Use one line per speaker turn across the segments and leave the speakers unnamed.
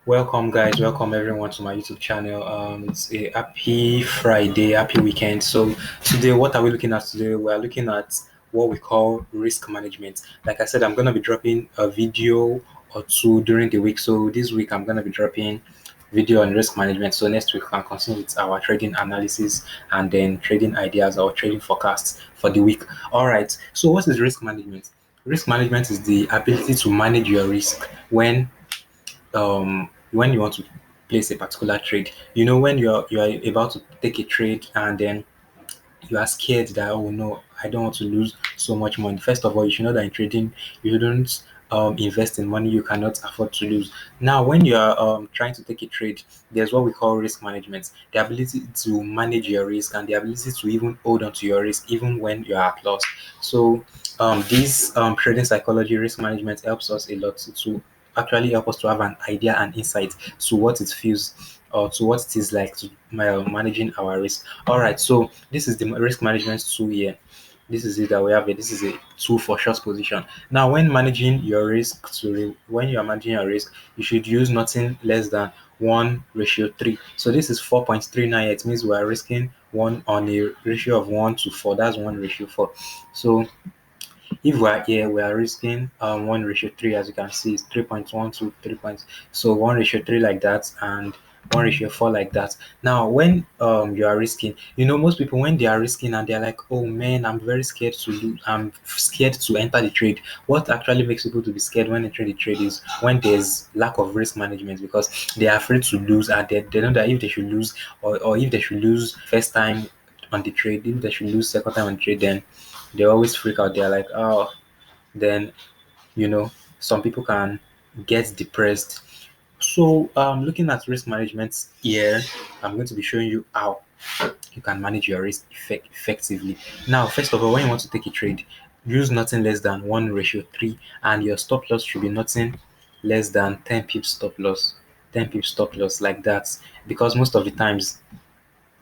Welcome, guys. Welcome everyone to my YouTube channel. It's a happy Friday, happy weekend. So today, what are we looking at today? We are looking at what we call risk management. Like I said, I'm gonna be dropping a video or two during the week. So this week, I'm gonna be dropping video on risk management. So next week, we can continue with our trading analysis and then trading ideas or trading forecasts for the week. All right. So what is risk management? Risk management is the ability to manage your risk when you want to place a particular trade. When you're about to take a trade and then you are scared that, oh no, I don't want to lose so much money. First of all, you should know that in trading you shouldn't invest in money you cannot afford to lose. Now when you are trying to take a trade, there's what we call risk management, the ability to manage your risk and the ability to even hold on to your risk even when you are at loss. So this trading psychology risk management helps us a lot to actually help us to have an idea and insight to what it feels or to what it is like to managing our risk. All right, so this is the risk management tool here. This is it that we have here. This is a tool for short position. Now, when managing your risk, when you are managing your risk, you should use nothing less than 1:3. So this is 4.39. It means we are risking one on a ratio of 1 to 4. That's 1:4. So if we are here, we are risking 1:3. As you can see, it's 3.1 to 3 points. So 1:3 like that, and 1:4 like that. Now, when you are risking, most people when they are risking and they're like, oh man, I'm very scared to lose. I'm scared to enter the trade. What actually makes people to be scared when they trade the trade is when there's lack of risk management, because they are afraid to lose and they know that if they should lose, or if they should lose first time on the trade, if they should lose second time on the trade, then they always freak out. They're like, oh, then you know, some people can get depressed. So, looking at risk management here, I'm going to be showing you how you can manage your risk effectively. Now, first of all, when you want to take a trade, use nothing less than 1:3, and your stop loss should be nothing less than 10 pips stop loss. 10 pips stop loss like that, because most of the times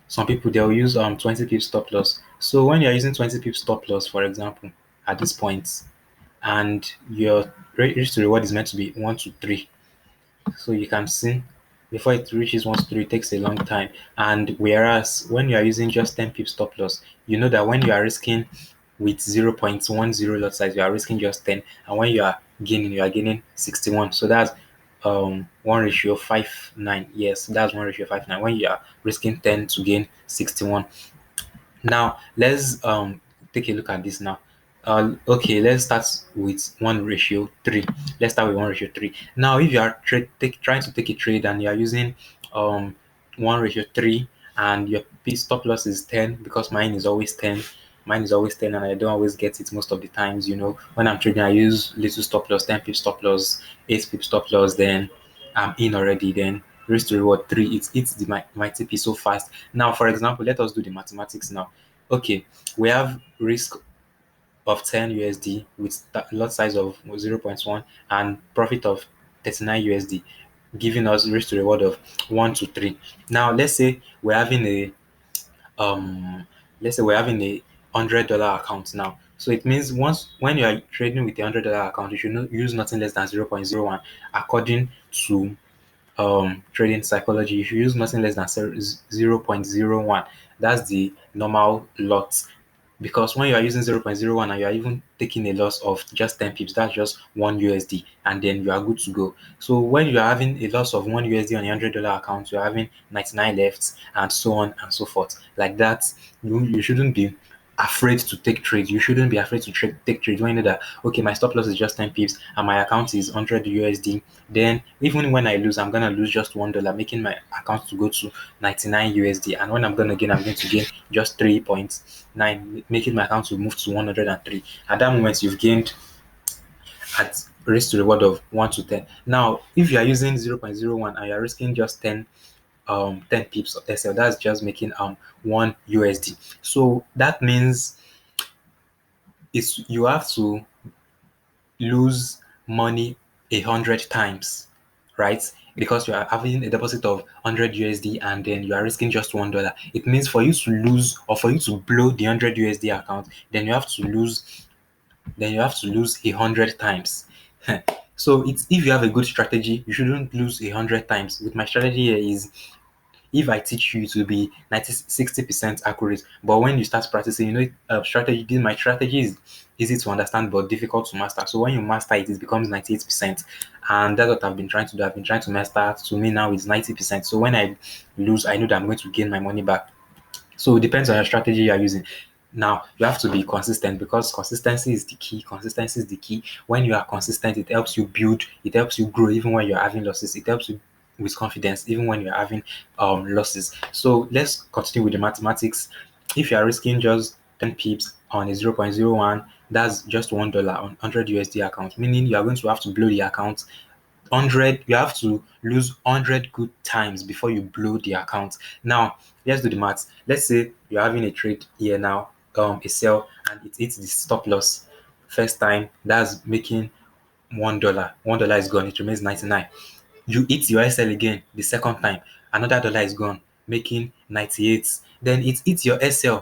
some people they'll use 20 pips stop loss. So when you're using 20 pips stop loss, for example, at this point, and your risk to reward is meant to be 1 to 3, so you can see before it reaches 1 to 3 it takes a long time. And whereas when you are using just 10 pips stop loss, you know that when you are risking with 0.10 lot size, you are risking just 10, and when you are gaining 61. So that's 1:59. Yes, that's 1:59 when you are risking 10 to gain 61. Now let's take a look at this now. Okay, let's start with 1:3. Let's start with 1:3. Now, if you are trying to take a trade and you are using um 1:3 and your stop loss is 10, because mine is always 10. Mine is always 10 and I don't always get it most of the times. When I'm trading, I use little stop loss, 10 pip stop loss, 8 pip stop loss, then I'm in already. Then risk to reward 3, it's my TP so fast. Now, for example, let us do the mathematics now. Okay, we have risk of 10 USD with lot size of 0.1 and profit of 39 USD, giving us risk to reward of 1 to 3. Now, let's say we're having a $100 account now. So it means once when you are trading with a $100 account, you should use nothing less than 0.01 according to trading psychology. If you use nothing less than 0.01, that's the normal lot, because when you are using 0.01 and you are even taking a loss of just 10 pips, that's just 1 USD, and then you are good to go. So when you are having a loss of 1 USD on a $100 account, you're having 99 left, and so on and so forth like that. You shouldn't be afraid to take trades. You shouldn't be afraid to take trades when you know that, okay, my stop loss is just 10 pips and my account is 100 USD. Then even when I lose, I'm gonna lose just $1, making my account to go to 99 USD. And when I'm going to gain just 3.9, making my account to move to 103. At that moment, you've gained at risk to reward of 1 to 10. Now, if you are using 0.01 and you're risking just 10 pips of SL, that's just making 1 USD. So that means you have to lose money 100 times, right? Because you are having a deposit of 100 USD and then you are risking just $1. It means for you to lose, or for you to blow the 100 USD account, then you have to lose 100 times. So it's if you have a good strategy, you shouldn't lose 100 times. With my strategy here is if I teach you to be 60% accurate, but when you start practicing, strategy. My strategy is easy to understand but difficult to master. So when you master it, it becomes 98%, and that's what I've been trying to do. I've been trying to master. To me now it's 90%. So when I lose, I know that I'm going to gain my money back. So it depends on your strategy you're using. Now you have to be consistent because consistency is the key. Consistency is the key. When you are consistent, it helps you build, it helps you grow even when you're having losses. It helps you with confidence even when you're having losses. So let's continue with the mathematics. If you are risking just 10 pips on a 0.01, that's just $1 on 100 USD account, meaning you are going to have to blow the account 100. You have to lose 100 good times before you blow the account. Now let's do the maths. Let's say you're having a trade here now, a sell, and it hits the stop loss first time. That's making $1. $1 is gone, it remains 99. You hit your SL again the second time, another dollar is gone, making 98. Then it hits your SL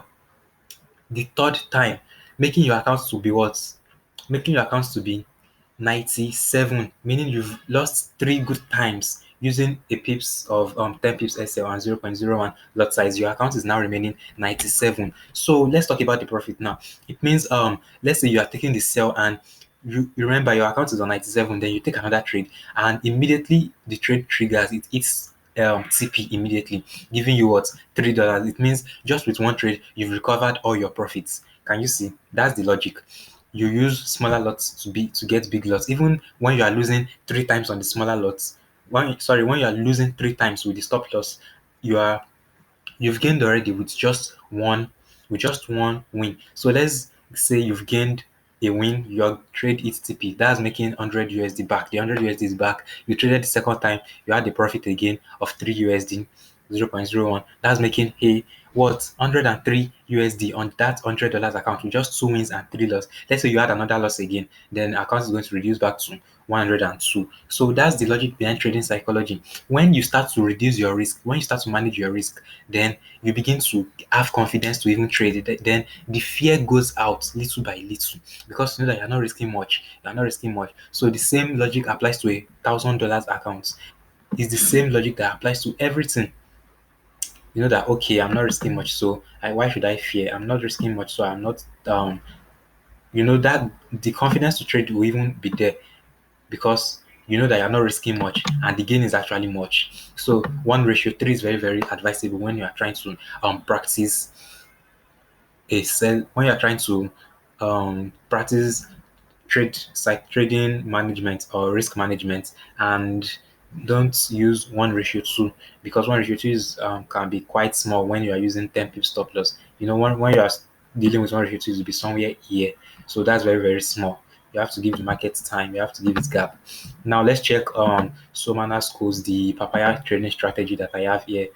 the third time, making your accounts to be what? Making your accounts to be 97, meaning you've lost three good times using a pips of 10 pips SL and 0.01 lot size. Your account is now remaining 97. So let's talk about the profit now. It means let's say you are taking the sell and you remember your account is on 97, then you take another trade and immediately the trade triggers, it's TP immediately, giving you what? $3. It means just with one trade you've recovered all your profits. Can you see? That's the logic. You use smaller lots to get big lots. Even when you are losing three times on the smaller lots, when you are losing three times with the stop loss, you are you've gained already with just one win. So let's say you've gained a win, your trade hits TP. That's making 100 USD back. The 100 USD is back. You traded the second time, you had the profit again of 3 USD, 0.01. That's making a what? 103 USD on that $100 account with just two wins and three losses. Let's say you had another loss again, then the account is going to reduce back to 102. So that's the logic behind trading psychology. When you start to reduce your risk, when you start to manage your risk, then you begin to have confidence to even trade it. Then the fear goes out little by little because you know that you're not risking much. You're not risking much. So the same logic applies to $1,000 accounts. It's the same logic that applies to everything. You know that okay, I'm not risking much, so why should I fear? I'm not risking much, so I'm not you know that the confidence to trade will even be there because you know that you're not risking much and the gain is actually much. So 1:3 is very, very advisable when you are trying to practice a sell, when you're trying to practice trading management or risk management, and don't use 1:2 because 1:2 is can be quite small when you are using 10 pip stop loss. When you are dealing with 1:2, it will be somewhere here. So that's very, very small. You have to give the market time, you have to give it gap. Now let's check Somana schools, the papaya trading strategy that I have here.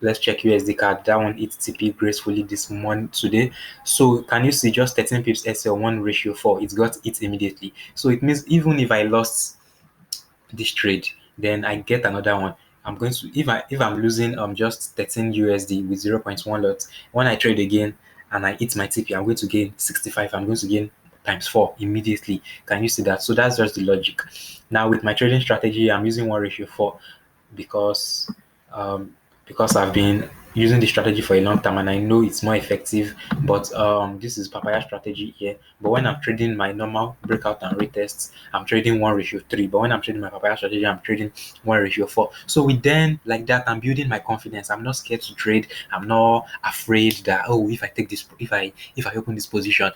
Let's check USD card. That one hit TP gracefully this morning today. So can you see just 13 pips SL 1:4? It got it immediately. So it means even if I lost this trade, then I get another one. I'm going to if I'm losing just 13 USD with 0.1 lot, when I trade again and I hit my TP, I'm going to gain 65. I'm going to gain times 4 immediately. Can you see that? So that's just the logic. Now with my trading strategy, I'm using 1:4 because um, I've been using this strategy for a long time and I know it's more effective. But this is papaya strategy here. But when I'm trading my normal breakout and retests, I'm trading 1:3. But when I'm trading my papaya strategy, I'm trading 1:4. So with then like that, I'm building my confidence. I'm not scared to trade. I'm not afraid that if I take this, if I open this position,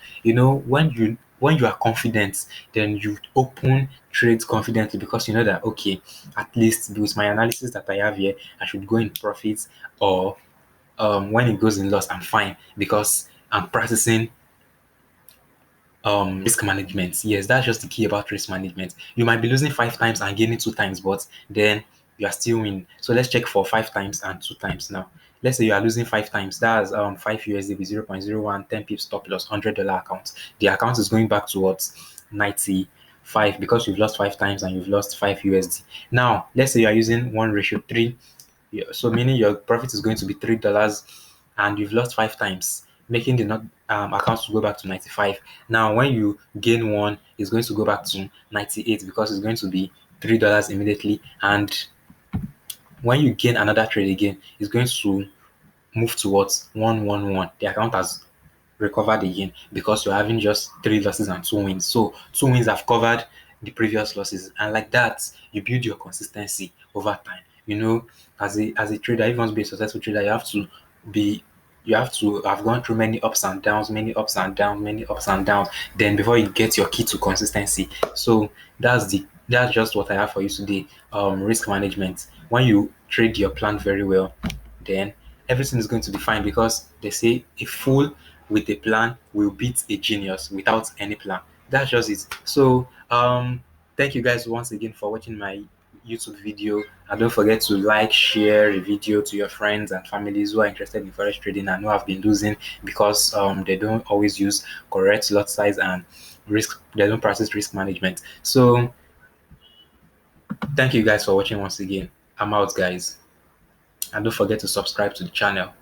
when you are confident, then you open trades confidently because you know that okay, at least with my analysis that I have here, I should go in profits, or when it goes in loss, I'm fine because I'm practicing risk management. Yes, that's just the key about risk management. You might be losing five times and gaining two times, but then you are still winning. So let's check for five times and two times now. Let's say you are losing five times. That's 5 USD with 0.01, 10 pips stop loss, $100 account. The account is going back towards 95 because you've lost five times and you've lost 5 USD. Now, let's say you are using 1:3. Yeah, so meaning your profit is going to be $3 and you've lost five times. making the not accounts to go back to 95. Now when you gain one, it's going to go back to 98 because it's going to be $3 immediately. And when you gain another trade again, it's going to move towards 111. The account has recovered again because you're having just three losses and two wins. So two wins have covered the previous losses, and like that, you build your consistency over time. You know, as a trader, if you want to be a successful trader, be you have to have gone through many ups and downs, many ups and downs, many ups and downs. Then before you get your key to consistency. So that's just what I have for you today. Risk management. When you trade your plan very well, then everything is going to be fine because they say a fool with a plan will beat a genius without any plan. That's just it. So thank you guys once again for watching my YouTube video, and don't forget to like, share the video to your friends and families who are interested in forex trading and who have been losing because they don't always use correct lot size and risk. They don't practice risk management. So thank you guys for watching once again. I'm out, guys, and don't forget to subscribe to the channel.